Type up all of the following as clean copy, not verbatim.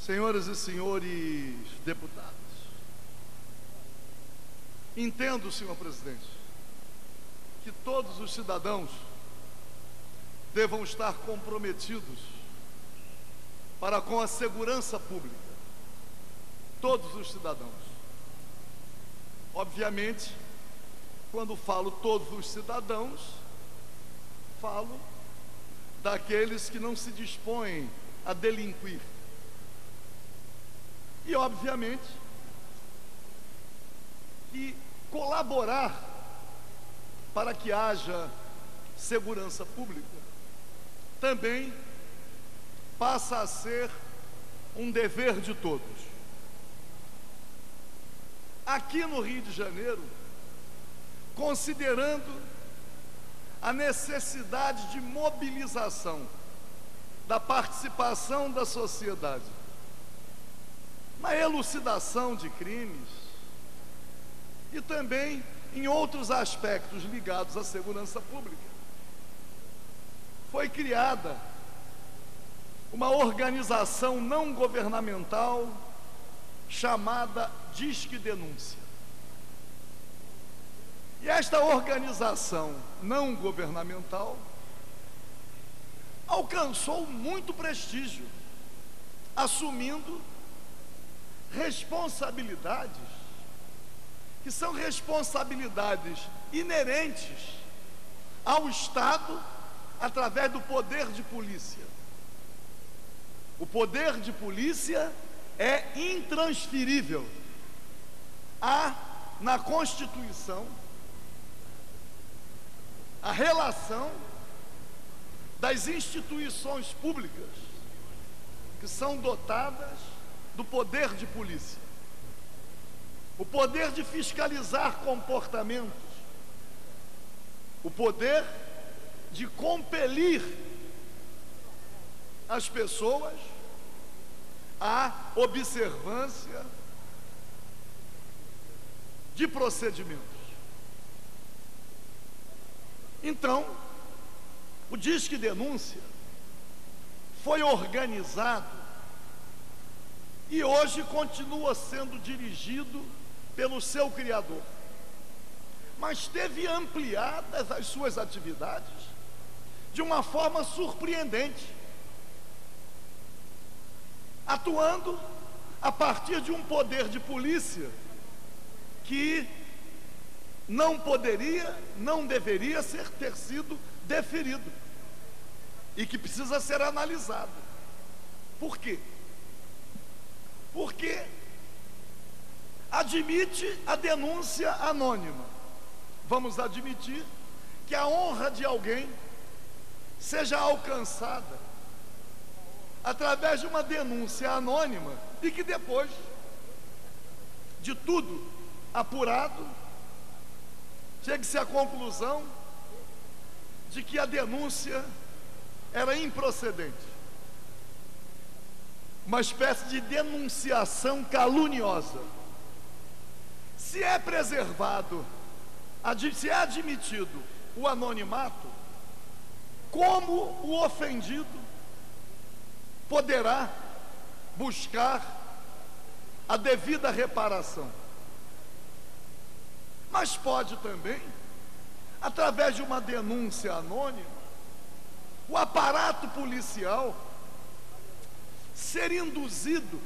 Senhoras e senhores deputados, entendo, senhor presidente, que todos os cidadãos devam estar comprometidos para com a segurança pública. Todos os cidadãos. Obviamente, quando falo todos os cidadãos, falo daqueles que não se dispõem a delinquir. E, obviamente, que colaborar para que haja segurança pública também passa a ser um dever de todos. Aqui no Rio de Janeiro, considerando a necessidade de mobilização da participação da sociedade na elucidação de crimes e também em outros aspectos ligados à segurança pública, foi criada uma organização não governamental chamada Disque Denúncia. E esta organização não governamental alcançou muito prestígio, assumindo responsabilidades que são responsabilidades inerentes ao Estado através do poder de polícia. O poder de polícia é intransferível. Há na Constituição a relação das instituições públicas que são dotadas do poder de polícia. O poder de fiscalizar comportamentos, o poder de compelir as pessoas à observância de procedimentos. Então, o Disque Denúncia foi organizado e hoje continua sendo dirigido pelo seu criador, mas teve ampliadas as suas atividades de uma forma surpreendente, atuando a partir de um poder de polícia que não poderia, não deveria ter sido deferido e que precisa ser analisado. Por quê? Porque admite a denúncia anônima. Vamos admitir que a honra de alguém seja alcançada através de uma denúncia anônima e que depois de tudo apurado, chegue-se à conclusão de que a denúncia era improcedente. Uma espécie de denunciação caluniosa. Se é preservado, se é admitido o anonimato, como o ofendido poderá buscar a devida reparação? Mas pode também, através de uma denúncia anônima, o aparato policial ser induzido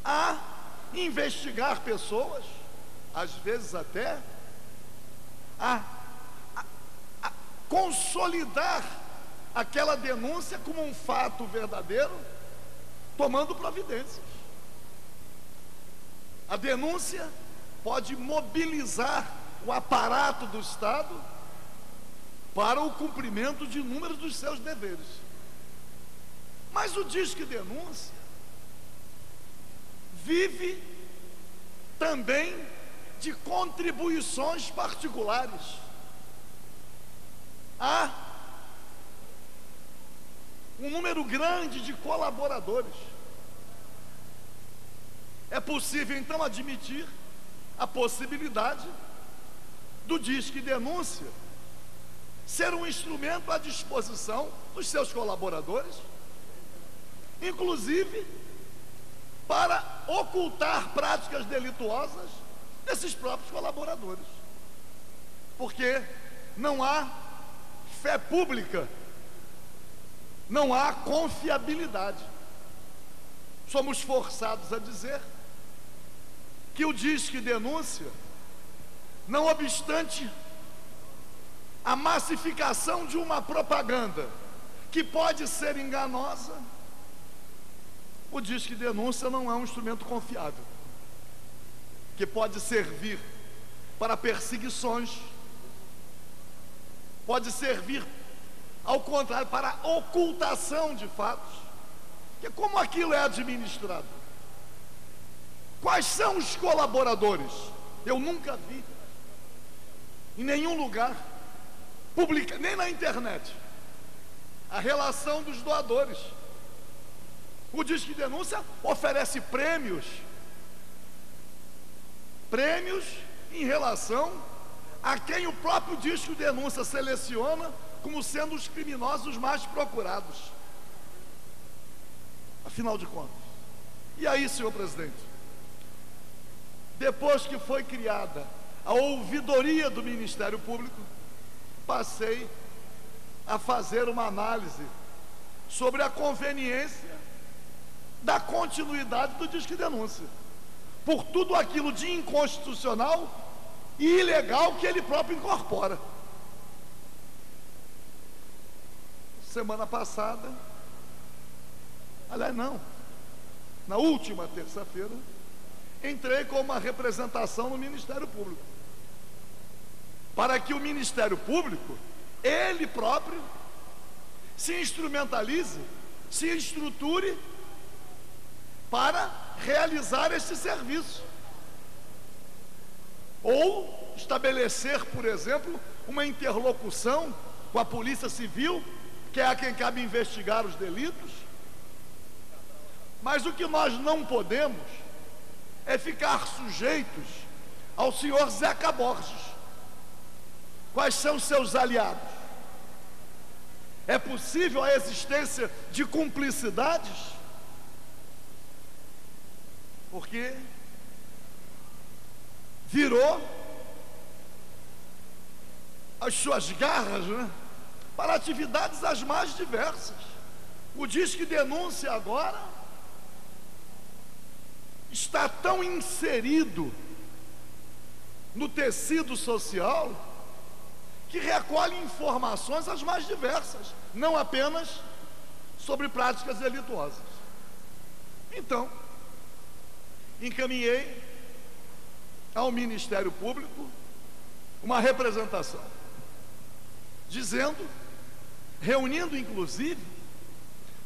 a investigar pessoas, às vezes até a consolidar aquela denúncia como um fato verdadeiro, tomando providências. A denúncia pode mobilizar o aparato do Estado para o cumprimento de inúmeros dos seus deveres. Mas o Disque Denúncia vive também de contribuições particulares. Há um número grande de colaboradores. É possível então admitir a possibilidade do Disque Denúncia ser um instrumento à disposição dos seus colaboradores inclusive para ocultar práticas delituosas desses próprios colaboradores, porque não há fé pública, não há confiabilidade. Somos forçados a dizer que o Disque Denúncia, não obstante a massificação de uma propaganda que pode ser enganosa, o Disque Denúncia não é um instrumento confiável, que pode servir para perseguições, pode servir, ao contrário, para ocultação de fatos, que como aquilo é administrado. Quais são os colaboradores? Eu nunca vi em nenhum lugar, nem na internet, a relação dos doadores. O Disque Denúncia oferece prêmios em relação a quem o próprio Disque Denúncia seleciona como sendo os criminosos mais procurados. Afinal de contas. E aí, senhor presidente, depois que foi criada a ouvidoria do Ministério Público, passei a fazer uma análise sobre a conveniência da continuidade do Disque Denúncia, por tudo aquilo de inconstitucional e ilegal que ele próprio incorpora. Semana passada, aliás não, na última terça-feira, entrei com uma representação no Ministério Público, para que o Ministério Público, ele próprio, se instrumentalize, se estruture para realizar este serviço, ou estabelecer, por exemplo, uma interlocução com a Polícia Civil, que é a quem cabe investigar os delitos. Mas o que nós não podemos é ficar sujeitos ao senhor Zeca Borges. Quais são seus aliados? É possível a existência de cumplicidades? Porque virou as suas garras, né, para atividades as mais diversas. O Disque Denúncia agora está tão inserido no tecido social que recolhe informações as mais diversas, não apenas sobre práticas delituosas. Então, encaminhei ao Ministério Público uma representação, dizendo, reunindo inclusive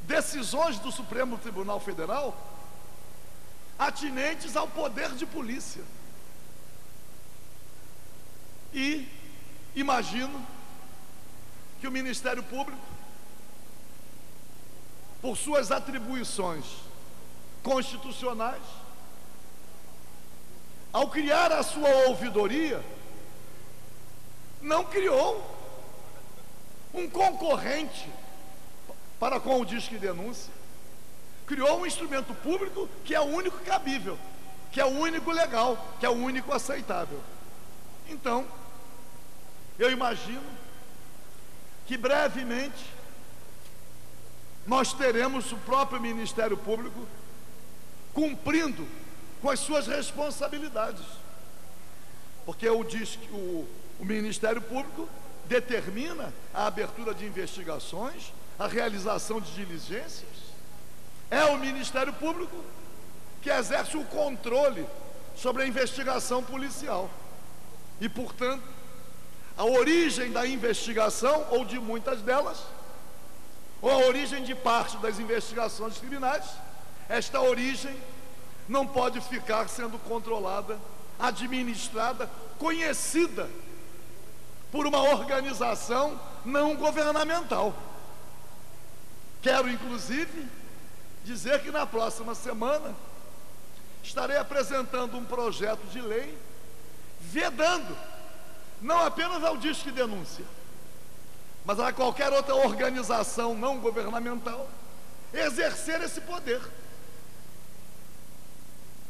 decisões do Supremo Tribunal Federal atinentes ao poder de polícia. E imagino que o Ministério Público, por suas atribuições constitucionais, ao criar a sua ouvidoria, não criou um concorrente para com o Disque Denúncia, criou um instrumento público que é o único cabível, que é o único legal, que é o único aceitável. Então, eu imagino que brevemente nós teremos o próprio Ministério Público cumprindo com as suas responsabilidades, porque o Ministério Público determina a abertura de investigações, a realização de diligências. É o Ministério Público que exerce o controle sobre a investigação policial e, portanto, a origem da investigação, ou de muitas delas, ou a origem de parte das investigações criminais, esta origem não pode ficar sendo controlada, administrada, conhecida por uma organização não governamental. Quero, inclusive, dizer que na próxima semana estarei apresentando um projeto de lei vedando não apenas ao Disque Denúncia, mas a qualquer outra organização não governamental exercer esse poder,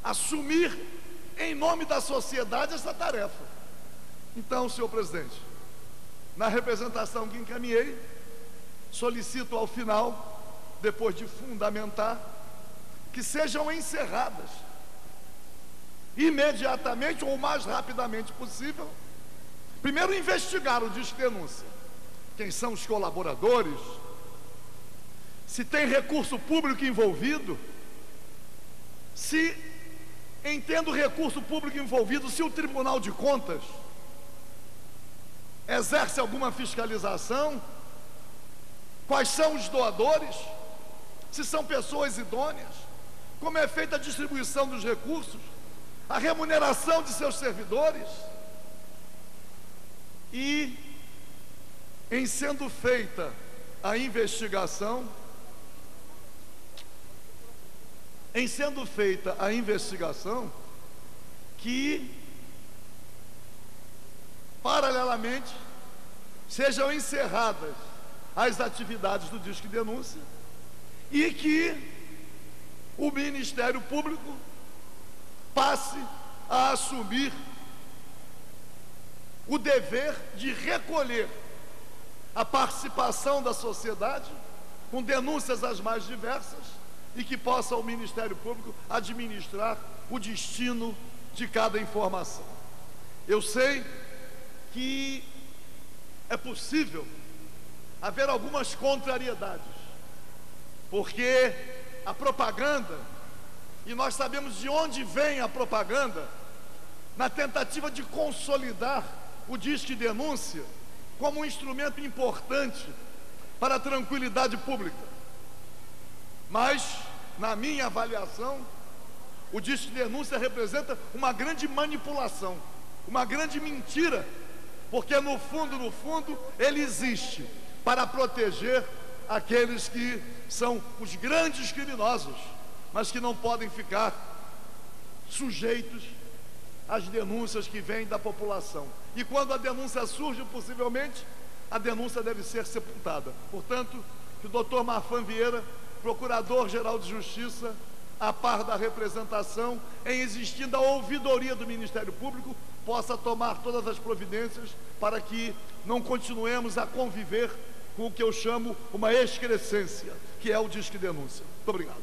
assumir em nome da sociedade essa tarefa. Então, senhor presidente, na representação que encaminhei, solicito ao final, depois de fundamentar, que sejam encerradas imediatamente ou o mais rapidamente possível. Primeiro, investigar o disque denúncia. Quem são os colaboradores? Se tem recurso público envolvido? Se, entendo recurso público envolvido, se o Tribunal de Contas exerce alguma fiscalização? Quais são os doadores? Se são pessoas idôneas? Como é feita a distribuição dos recursos? A remuneração de seus servidores? E, em sendo feita a investigação, que, paralelamente, sejam encerradas as atividades do Disque Denúncia e que o Ministério Público passe a assumir o dever de recolher a participação da sociedade com denúncias as mais diversas e que possa o Ministério Público administrar o destino de cada informação. Eu sei que é possível haver algumas contrariedades, porque a propaganda, e nós sabemos de onde vem a propaganda, na tentativa de consolidar o Disque Denúncia como um instrumento importante para a tranquilidade pública. Mas, na minha avaliação, o Disque Denúncia representa uma grande manipulação, uma grande mentira, porque no fundo, ele existe para proteger aqueles que são os grandes criminosos, mas que não podem ficar sujeitos às denúncias que vêm da população. E quando a denúncia surge, possivelmente, a denúncia deve ser sepultada. Portanto, que o doutor Marfan Vieira, Procurador-Geral de Justiça, a par da representação, em existindo a ouvidoria do Ministério Público, possa tomar todas as providências para que não continuemos a conviver com o que eu chamo uma excrescência, que é o Disque Denúncia. Muito obrigado.